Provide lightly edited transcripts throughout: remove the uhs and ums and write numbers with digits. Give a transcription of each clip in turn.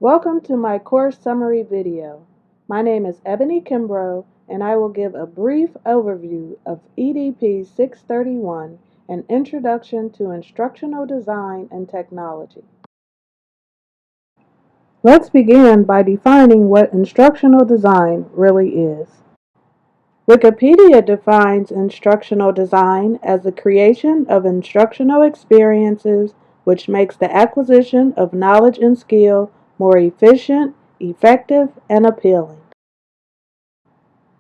Welcome to my course summary video. My name is Ebony Kimbrough, and I will give a brief overview of EDP 631, an Introduction to Instructional Design and Technology. Let's begin by defining what instructional design really is. Wikipedia defines instructional design as the creation of instructional experiences which makes the acquisition of knowledge and skill more efficient, effective, and appealing.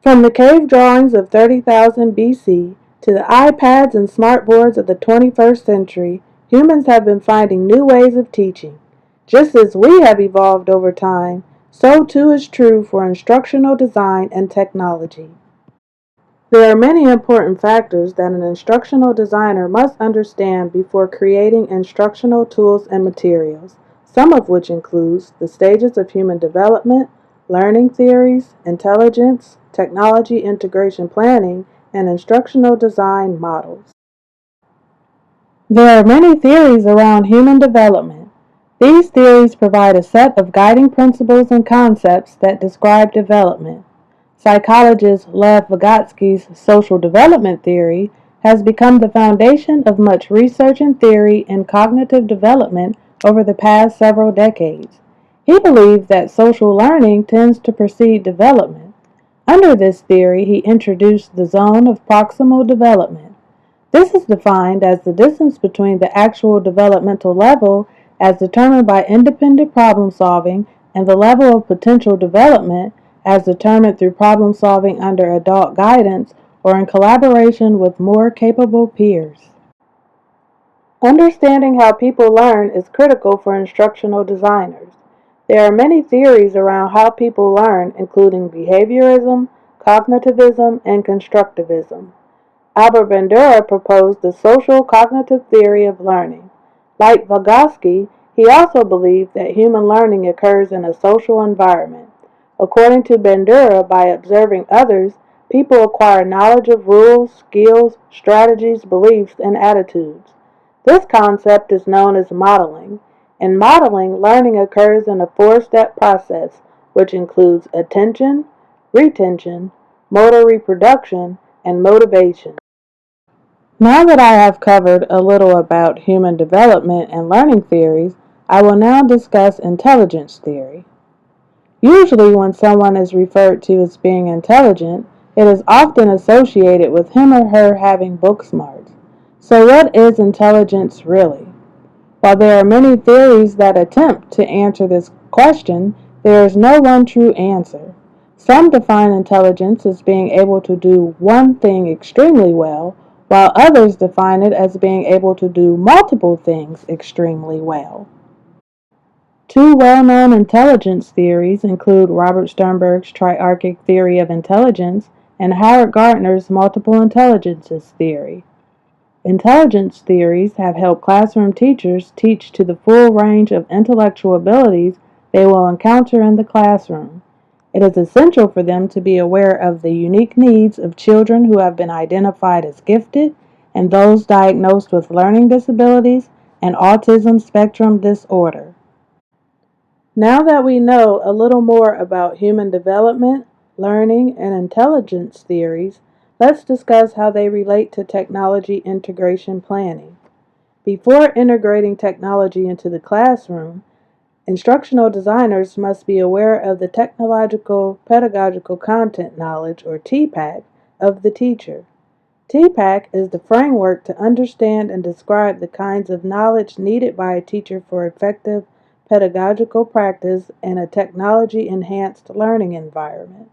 From the cave drawings of 30,000 BC to the iPads and smartboards of the 21st century, humans have been finding new ways of teaching. Just as we have evolved over time, so too is true for instructional design and technology. There are many important factors that an instructional designer must understand before creating instructional tools and materials, some of which includes the stages of human development, learning theories, intelligence, technology integration planning, and instructional design models. There are many theories around human development. These theories provide a set of guiding principles and concepts that describe development. Psychologist Lev Vygotsky's social development theory has become the foundation of much research and theory in cognitive development over the past several decades. He believed that social learning tends to precede development. Under this theory, he introduced the zone of proximal development. This is defined as the distance between the actual developmental level as determined by independent problem solving and the level of potential development as determined through problem solving under adult guidance or in collaboration with more capable peers. Understanding how people learn is critical for instructional designers. There are many theories around how people learn, including behaviorism, cognitivism, and constructivism. Albert Bandura proposed the social cognitive theory of learning. Like Vygotsky, he also believed that human learning occurs in a social environment. According to Bandura, by observing others, people acquire knowledge of rules, skills, strategies, beliefs, and attitudes. This concept is known as modeling. In modeling, learning occurs in a four-step process, which includes attention, retention, motor reproduction, and motivation. Now that I have covered a little about human development and learning theories, I will now discuss intelligence theory. Usually when someone is referred to as being intelligent, it is often associated with him or her having book smarts. So what is intelligence really? While there are many theories that attempt to answer this question, there is no one true answer. Some define intelligence as being able to do one thing extremely well, while others define it as being able to do multiple things extremely well. Two well-known intelligence theories include Robert Sternberg's triarchic theory of intelligence and Howard Gardner's multiple intelligences theory. Intelligence theories have helped classroom teachers teach to the full range of intellectual abilities they will encounter in the classroom. It is essential for them to be aware of the unique needs of children who have been identified as gifted and those diagnosed with learning disabilities and autism spectrum disorder. Now that we know a little more about human development, learning, and intelligence theories, let's discuss how they relate to technology integration planning. Before integrating technology into the classroom, instructional designers must be aware of the technological pedagogical content knowledge, or TPAC, of the teacher. TPAC is the framework to understand and describe the kinds of knowledge needed by a teacher for effective pedagogical practice in a technology-enhanced learning environment.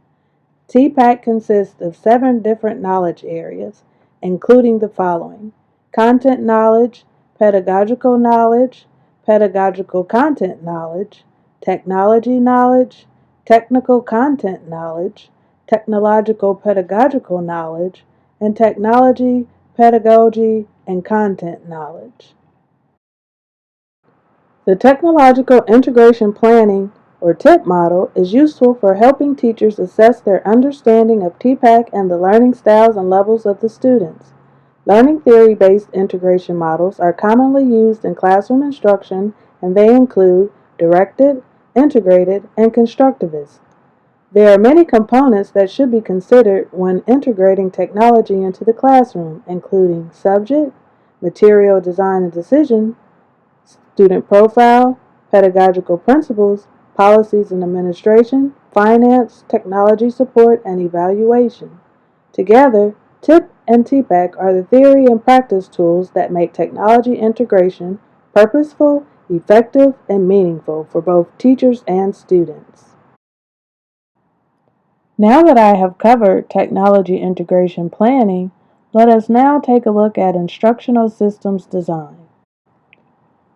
TPAC consists of 7 different knowledge areas, including the following: content knowledge, pedagogical content knowledge, technology knowledge, technical content knowledge, technological pedagogical knowledge, and technology, pedagogy, and content knowledge. The Technological Integration Planning, or TIP model, is useful for helping teachers assess their understanding of TPAC and the learning styles and levels of the students. Learning theory-based integration models are commonly used in classroom instruction, and they include directed, integrated, and constructivist. There are many components that should be considered when integrating technology into the classroom, including subject, material design and decision, student profile, pedagogical principles, policies and administration, finance, technology support, and evaluation. Together, TIP and TPAC are the theory and practice tools that make technology integration purposeful, effective, and meaningful for both teachers and students. Now that I have covered technology integration planning, let us now take a look at instructional systems design.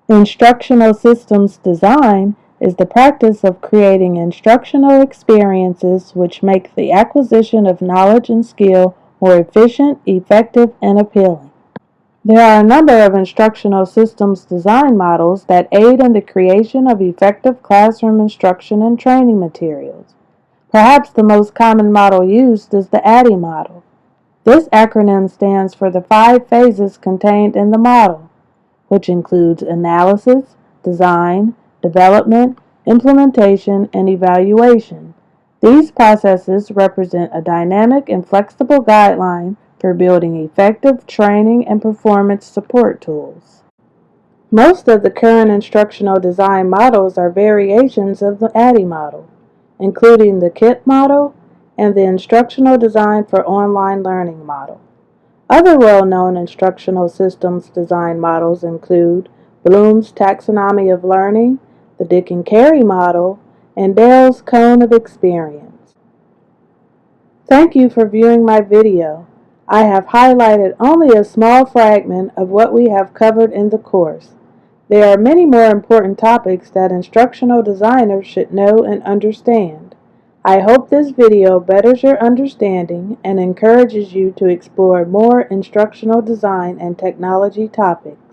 Instructional systems design is the practice of creating instructional experiences which make the acquisition of knowledge and skill more efficient, effective, and appealing. There are a number of instructional systems design models that aid in the creation of effective classroom instruction and training materials. Perhaps the most common model used is the ADDIE model. This acronym stands for the 5 phases contained in the model, which includes analysis, design, development, implementation, and evaluation. These processes represent a dynamic and flexible guideline for building effective training and performance support tools. Most of the current instructional design models are variations of the ADDIE model, including the KIT model and the Instructional Design for Online Learning model. Other well-known instructional systems design models include Bloom's Taxonomy of Learning, the Dick and Carey model, and Dell's Cone of Experience. Thank you for viewing my video. I have highlighted only a small fragment of what we have covered in the course. There are many more important topics that instructional designers should know and understand. I hope this video betters your understanding and encourages you to explore more instructional design and technology topics.